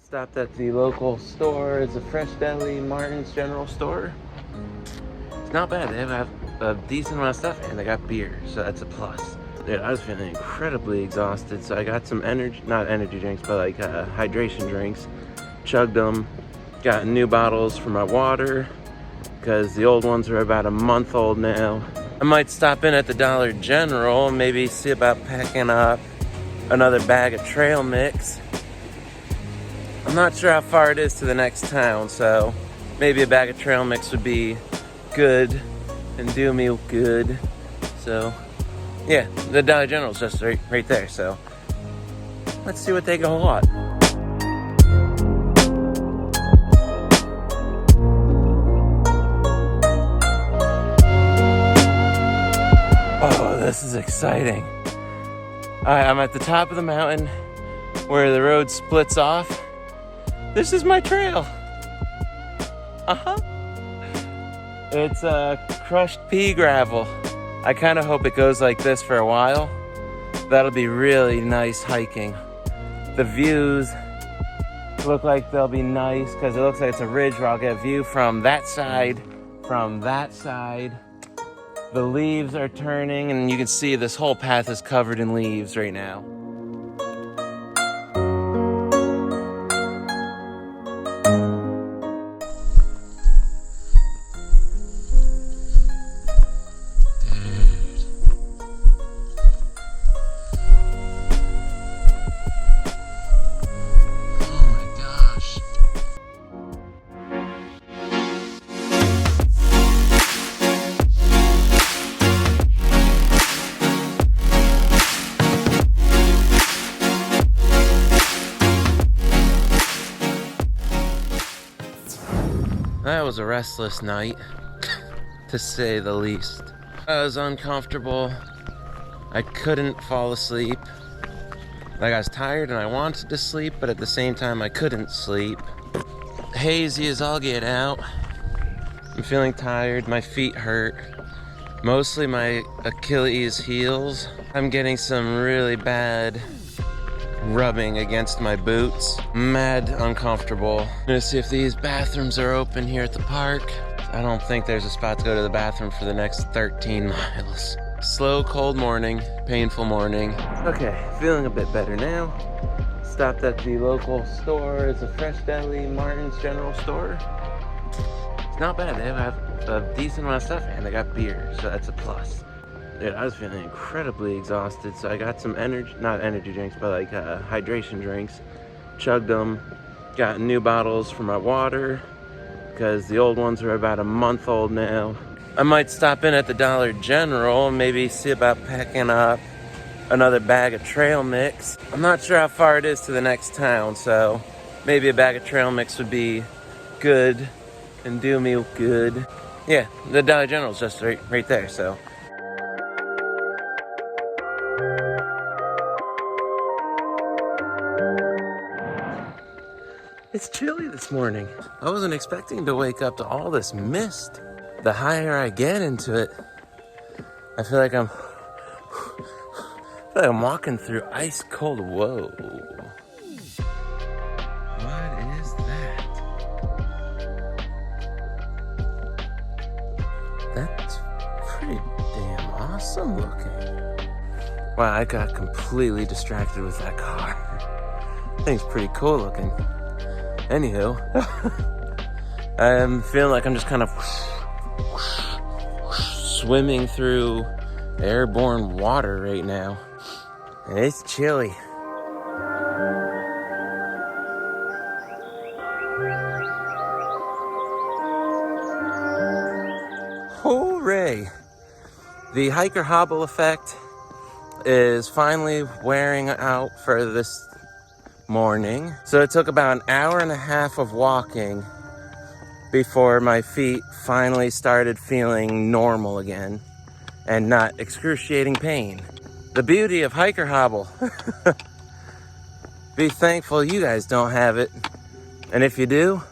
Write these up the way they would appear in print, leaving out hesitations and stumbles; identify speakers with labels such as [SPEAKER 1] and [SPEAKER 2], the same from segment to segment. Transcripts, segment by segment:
[SPEAKER 1] Stopped at the local store. It's a Fresh Deli, Martin's General Store. It's not bad. They have a decent amount of stuff and they got beer, so that's a plus. Dude, I was feeling incredibly exhausted, so I got some not energy drinks, but like hydration drinks. Chugged them. Got new bottles for my water because the old ones are about a month old now. I might stop in at the Dollar General and maybe see about packing up another bag of trail mix. I'm not sure how far it is to the next town, so maybe a bag of trail mix would be good and do me good. So yeah, the Dollar General's just right there, so let's see what they go on. Oh, this is exciting. Alright, I'm at the top of the mountain where the road splits off. This is my trail. It's crushed pea gravel. I kind of hope it goes like this for a while. That'll be really nice hiking. The views look like they'll be nice because it looks like it's a ridge where I'll get a view from that side, from that side. The leaves are turning and you can see this whole path is covered in leaves right now. That was a restless night, to say the least. I was uncomfortable. I couldn't fall asleep. Like, I was tired and I wanted to sleep, but at the same time I couldn't sleep. Hazy as all get out. I'm feeling tired, my feet hurt. Mostly my Achilles heels. I'm getting some really bad rubbing against my boots. Mad uncomfortable. I'm gonna see if these bathrooms are open here at the park. I don't think there's a spot to go to the bathroom for the next 13 miles. Slow, cold morning, painful morning. Okay, feeling a bit better now. Stopped at the local store. It's a Fresh Deli, Martin's General Store. It's not bad. They have a decent amount of stuff and they got beer, so that's a plus. Dude, I was feeling incredibly exhausted, so I got some not energy drinks, but like hydration drinks. Chugged them. Got new bottles for my water because the old ones are about a month old now. I might stop in at the Dollar General and maybe see about packing up another bag of trail mix. I'm not sure how far it is to the next town, so maybe a bag of trail mix would be good and do me good. Yeah, the Dollar General's just right there, so. It's chilly this morning. I wasn't expecting to wake up to all this mist. The higher I get into it, I feel like I'm walking through ice cold. Whoa. What is that? That's pretty damn awesome looking. Wow, I got completely distracted with that car. That thing's pretty cool looking. Anywho, I'm feeling like I'm just kind of swimming through airborne water right now. And it's chilly. Hooray! The hiker hobble effect is finally wearing out for this morning. So it took about an hour and a half of walking before my feet finally started feeling normal again and not excruciating pain. The beauty of hiker hobble. Be thankful you guys don't have it. And if you do,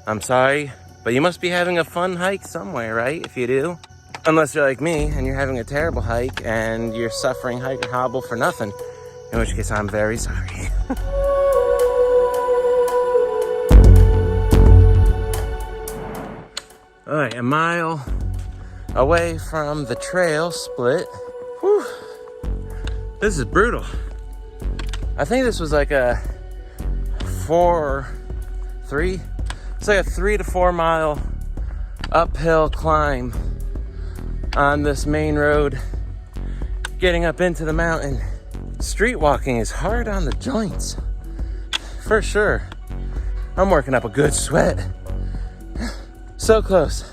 [SPEAKER 1] I'm sorry, but you must be having a fun hike somewhere, right? If you do. Unless you're like me and you're having a terrible hike and you're suffering hiker hobble for nothing. In which case, I'm very sorry. right, a mile away from the trail split. Whew. This is brutal. I think this was like a 3 to 4 mile uphill climb on this main road getting up into the mountain. Street walking is hard on the joints, for sure. I'm working up a good sweat. So close.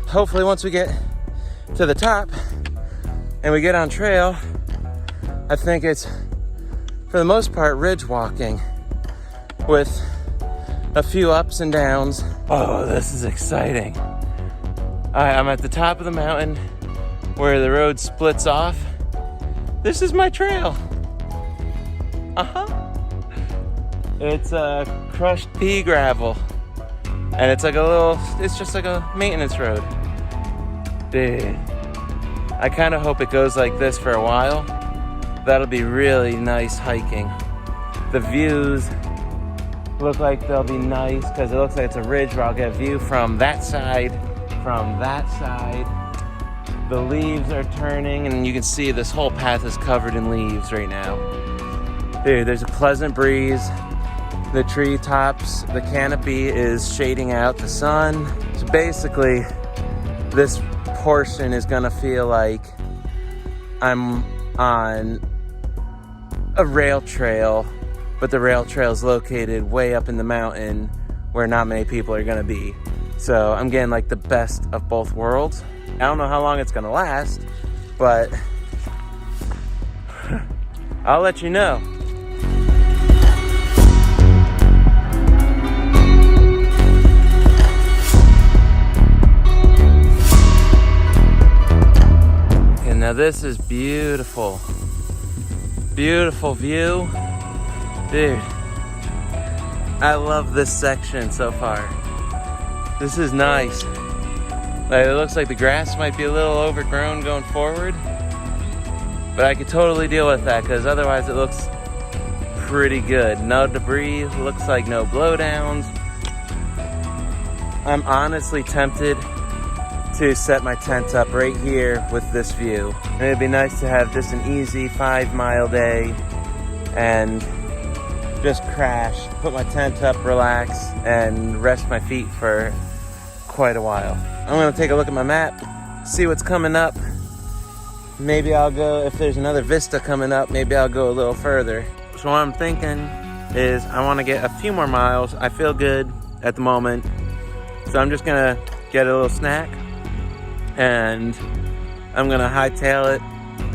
[SPEAKER 1] Hopefully once we get to the top and we get on trail, I think it's, for the most part, ridge walking with a few ups and downs. Oh, this is exciting. I'm at the top of the mountain where the road splits off. This is my trail. It's crushed pea gravel. And it's like it's just like a maintenance road. Dude, I kind of hope it goes like this for a while. That'll be really nice hiking. The views look like they'll be nice because it looks like it's a ridge where I'll get a view from that side, from that side. The leaves are turning and you can see this whole path is covered in leaves right now. Dude, there's a pleasant breeze. The tree tops, the canopy is shading out the sun. So basically, this portion is gonna feel like I'm on a rail trail, but the rail trail is located way up in the mountain where not many people are gonna be. So I'm getting like the best of both worlds. I don't know how long it's gonna last, but I'll let you know. Now this is beautiful. Beautiful view. Dude, I love this section so far. This is nice. Like, it looks like the grass might be a little overgrown going forward, but I could totally deal with that because otherwise it looks pretty good. No debris, looks like no blowdowns. I'm honestly tempted to set my tent up right here with this view. And it'd be nice to have just an easy 5-mile day and just crash, put my tent up, relax, and rest my feet for quite a while. I'm gonna take a look at my map, see what's coming up. Maybe I'll go, if there's another vista coming up, maybe I'll go a little further. So what I'm thinking is I wanna get a few more miles. I feel good at the moment. So I'm just gonna get a little snack and I'm gonna hightail it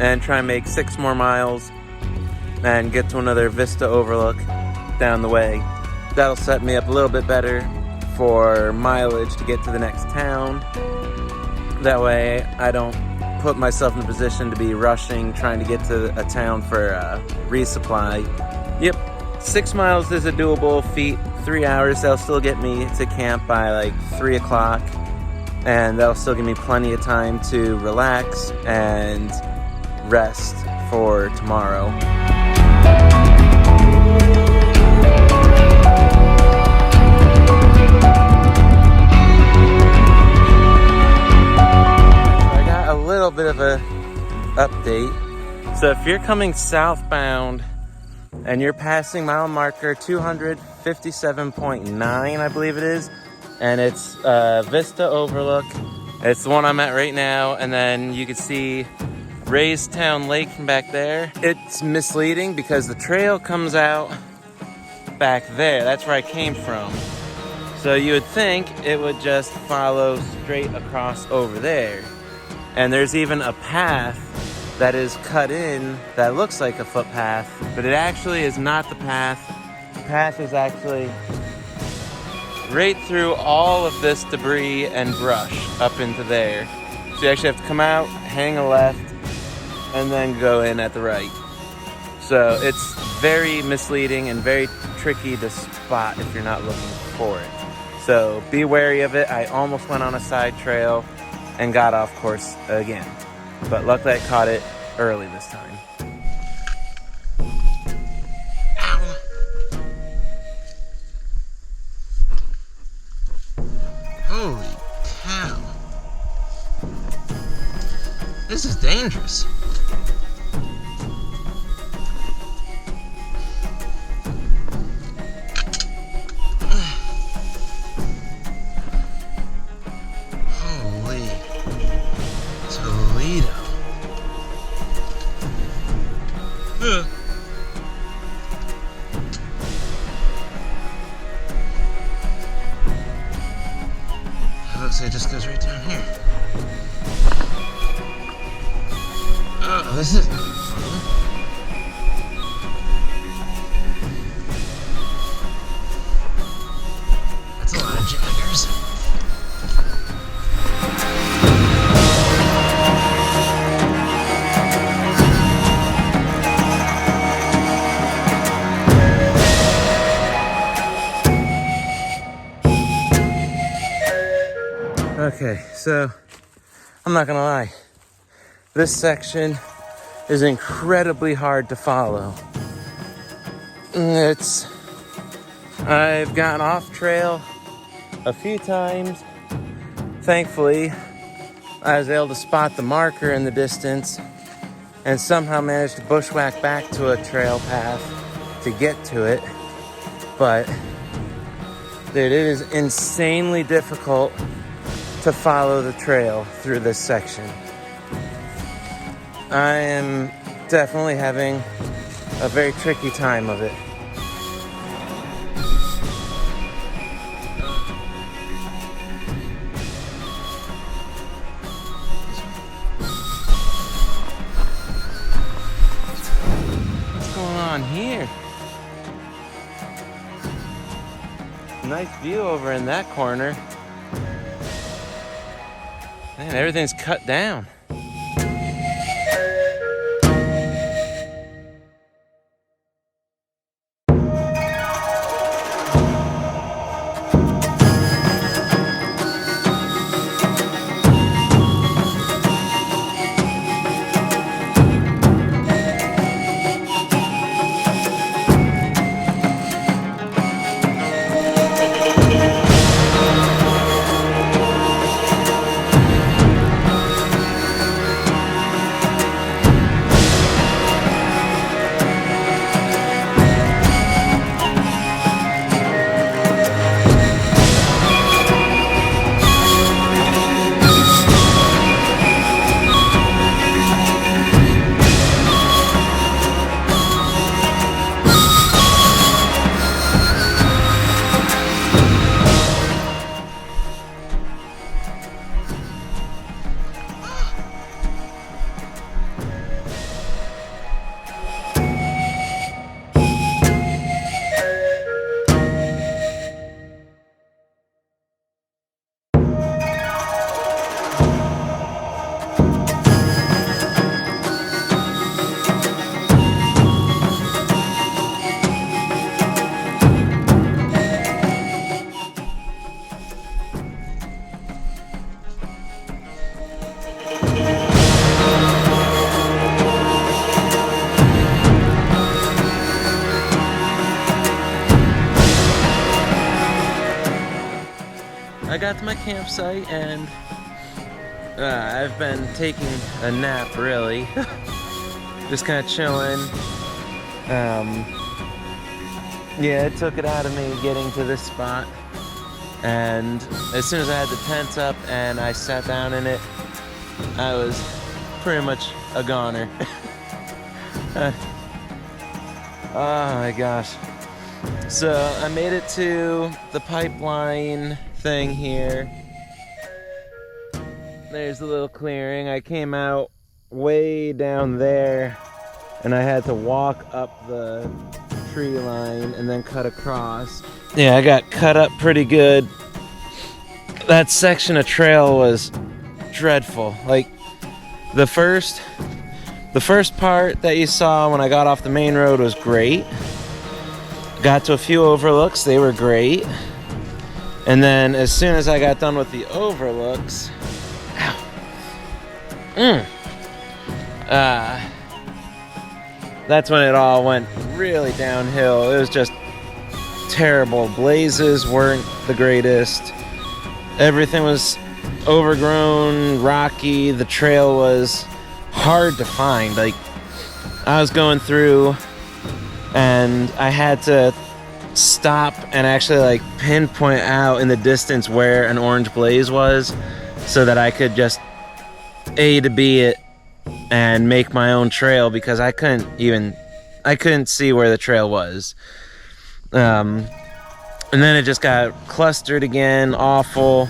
[SPEAKER 1] and try and make 6 more miles and get to another vista overlook down the way. That'll set me up a little bit better for mileage to get to the next town. That way I don't put myself in a position to be rushing, trying to get to a town for resupply. Yep, 6 miles is a doable feat. 3 hours, that'll still get me to camp by like 3 o'clock. And that'll still give me plenty of time to relax and rest for tomorrow. I got a little bit of a update. So if you're coming southbound and you're passing mile marker 257.9, I believe it is, and it's Vista Overlook. It's the one I'm at right now, and then you can see Raystown Lake from back there. It's misleading because the trail comes out back there. That's where I came from. So you would think it would just follow straight across over there. And there's even a path that is cut in that looks like a footpath, but it actually is not the path. The path is actually right through all of this debris and brush up into there. So you actually have to come out, hang a left, and then go in at the right. So it's very misleading and very tricky to spot if you're not looking for it. So be wary of it. I almost went on a side trail and got off course again. But luckily I caught it early this time. Holy cow. This is dangerous. Holy Toledo. Looks like it just goes right down here. Oh, this is fun. That's a lot of jaggers. Okay, so I'm not gonna lie, this section is incredibly hard to follow. I've gotten off trail a few times. Thankfully, I was able to spot the marker in the distance and somehow managed to bushwhack back to a trail path to get to it. But dude, it is insanely difficult to follow the trail through this section. I am definitely having a very tricky time of it. What's going on here? Nice view over in that corner. Man, everything's cut down. I got to my campsite and I've been taking a nap, really. Just kind of chilling. Yeah, it took it out of me getting to this spot. And as soon as I had the tent up and I sat down in it, I was pretty much a goner. Oh my gosh. So I made it to the pipeline thing here. There's a little clearing. I came out way down there and I had to walk up the tree line and then cut across. Yeah, I got cut up pretty good. That section of trail was dreadful. Like the first part that you saw when I got off the main road was great. Got to a few overlooks, they were great. And then as soon as I got done with the overlooks, that's when it all went really downhill. It was just terrible. Blazes weren't the greatest. Everything was overgrown, rocky. The trail was hard to find. Like, I was going through and I had to stop and actually like pinpoint out in the distance where an orange blaze was so that I could just A to B it and make my own trail, because I couldn't see where the trail was. And then it just got clustered again, awful.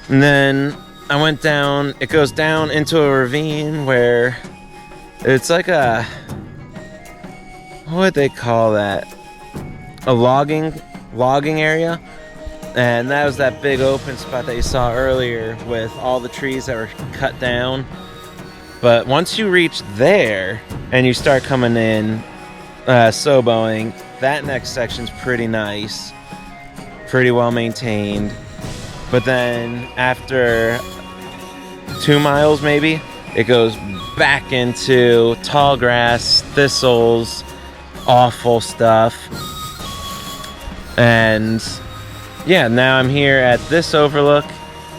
[SPEAKER 1] And then I went down, it goes down into a ravine where it's like a, what would they call that? A logging area. And that was that big open spot that you saw earlier with all the trees that were cut down. But once you reach there and you start coming in, Soboing, that next section's pretty nice, pretty well maintained. But then after 2 miles maybe, it goes back into tall grass, thistles, awful stuff. And yeah, now I'm here at this overlook,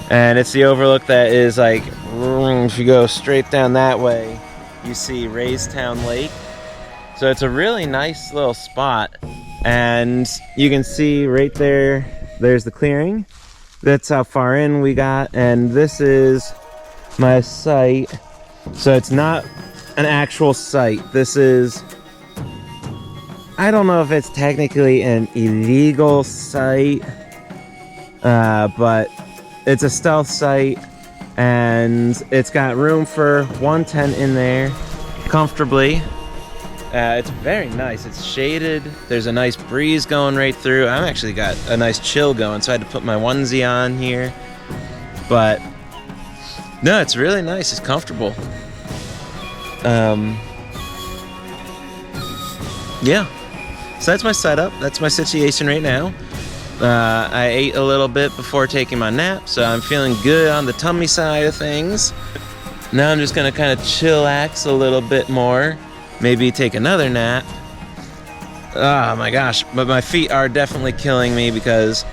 [SPEAKER 1] and it's the overlook that is like, if you go straight down that way, you see Raystown Lake. So it's a really nice little spot, and you can see right there, there's the clearing. That's how far in we got, and this is my site. So it's not an actual site. This is, I don't know if it's technically an illegal site, but it's a stealth site, and it's got room for one tent in there comfortably. It's very nice. It's shaded. There's a nice breeze going right through. I've actually got a nice chill going, so I had to put my onesie on here. But no, it's really nice. It's comfortable. Yeah. So that's my setup. That's my situation right now. I ate a little bit before taking my nap, so I'm feeling good on the tummy side of things. Now I'm just gonna kind of chillax a little bit more. Maybe take another nap. Oh my gosh, but my feet are definitely killing me, because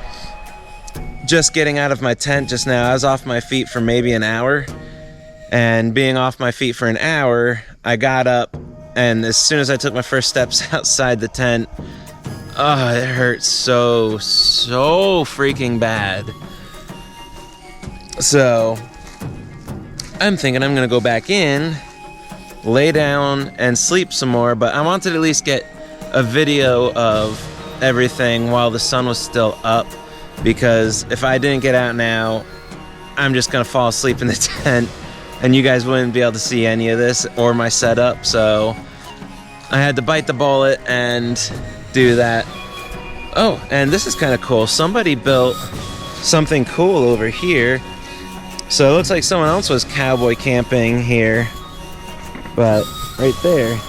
[SPEAKER 1] just getting out of my tent just now, I was off my feet for maybe an hour. And being off my feet for an hour, I got up, and as soon as I took my first steps outside the tent, oh, it hurt so freaking bad. So I'm thinking I'm gonna go back in, lay down and sleep some more, but I wanted to at least get a video of everything while the sun was still up, because if I didn't get out now, I'm just gonna fall asleep in the tent and you guys wouldn't be able to see any of this or my setup. So I had to bite the bullet and do that. Oh, and this is kind of cool. Somebody built something cool over here. So it looks like someone else was cowboy camping here. But right there,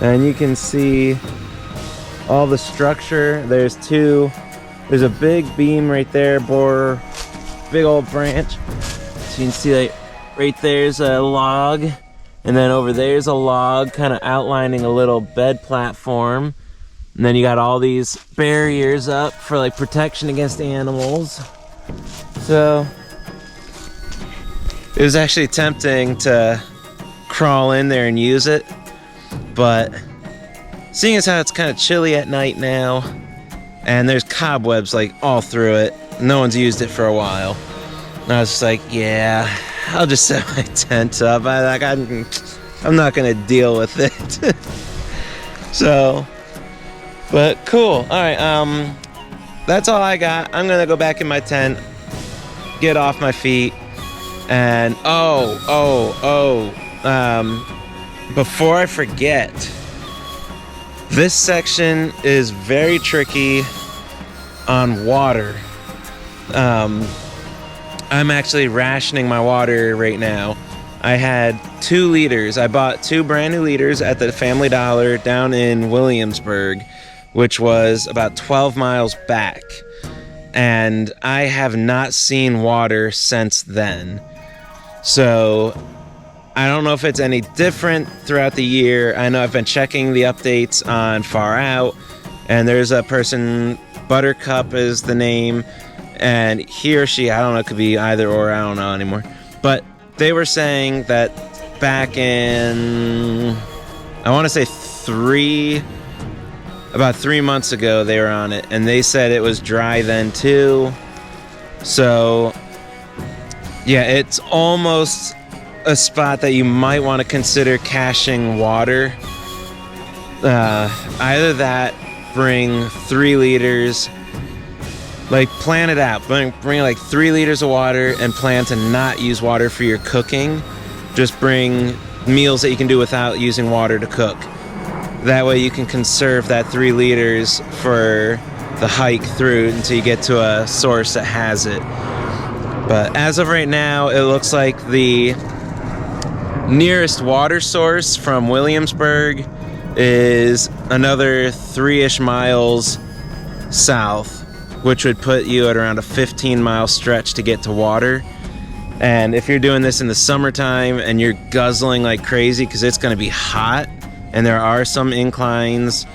[SPEAKER 1] and you can see all the structure. There's a big beam right there, bore big old branch. So you can see like right there's a log, and then over there's a log kind of outlining a little bed platform. And then you got all these barriers up for like protection against animals. So it was actually tempting to crawl in there and use it, but seeing as how it's kind of chilly at night now, and there's cobwebs like all through it, no one's used it for a while, and I was just like, yeah, I'll just set my tent up. I'm not gonna deal with it. So, but cool. All right, that's all I got. I'm gonna go back in my tent, get off my feet, and before I forget, this section is very tricky on water. I'm actually rationing my water right now. I had 2 liters. I bought 2 brand new liters at the Family Dollar down in Williamsburg, which was about 12 miles back. And I have not seen water since then. So I don't know if it's any different throughout the year. I know I've been checking the updates on Far Out, and there's a person, Buttercup is the name, and he or she, I don't know, it could be either or, I don't know anymore. But they were saying that back in, I want to say about 3 months ago they were on it, and they said it was dry then too. So yeah, it's almost a spot that you might want to consider caching water. Either that, bring 3 liters, like plan it out, bring like 3 liters of water and plan to not use water for your cooking. Just bring meals that you can do without using water to cook. That way you can conserve that 3 liters for the hike through until you get to a source that has it. But as of right now, it looks like the nearest water source from Williamsburg is another 3-ish miles south, which would put you at around a 15-mile stretch to get to water. And if you're doing this in the summertime and you're guzzling like crazy because it's going to be hot and there are some inclines,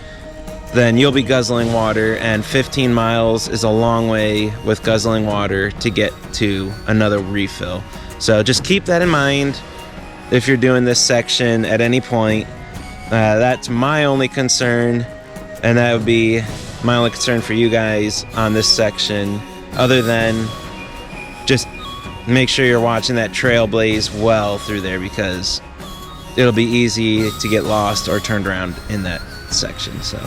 [SPEAKER 1] then you'll be guzzling water, and 15 miles is a long way with guzzling water to get to another refill. So just keep that in mind if you're doing this section at any point. That's my only concern, and that would be my only concern for you guys on this section, other than just make sure you're watching that trail blaze well through there, because it'll be easy to get lost or turned around in that section. So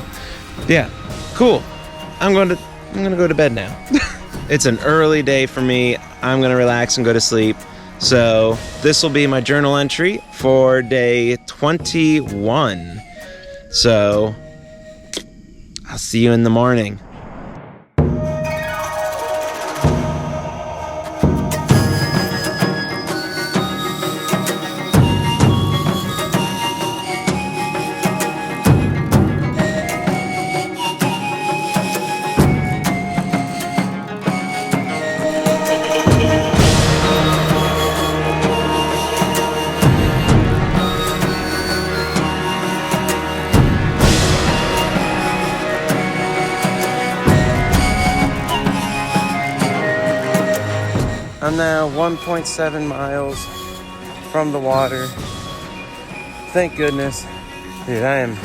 [SPEAKER 1] yeah, cool. I'm gonna go to bed now. It's an early day for me. I'm gonna relax and go to sleep. So this will be my journal entry for day 21. So I'll see you in the morning. I'm now 1.7 miles from the water. Thank goodness. Dude, I am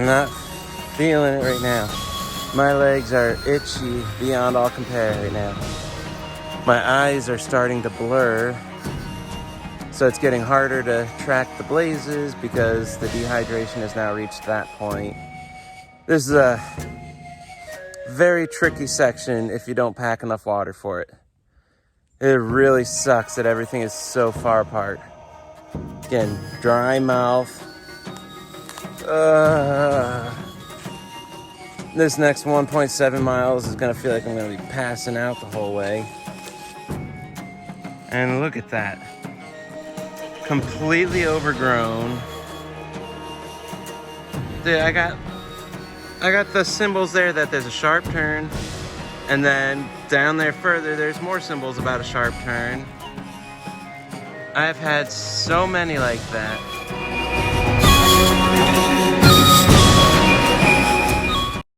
[SPEAKER 1] not feeling it right now. My legs are itchy beyond all compare right now. My eyes are starting to blur. So it's getting harder to track the blazes because the dehydration has now reached that point. This is a very tricky section if you don't pack enough water for it. It really sucks that everything is so far apart. Again, dry mouth. This next 1.7 miles is gonna feel like I'm gonna be passing out the whole way. And look at that. Completely overgrown. Dude, I got the symbols there that there's a sharp turn, and then down there further there's more symbols about a sharp turn. I've had so many like that.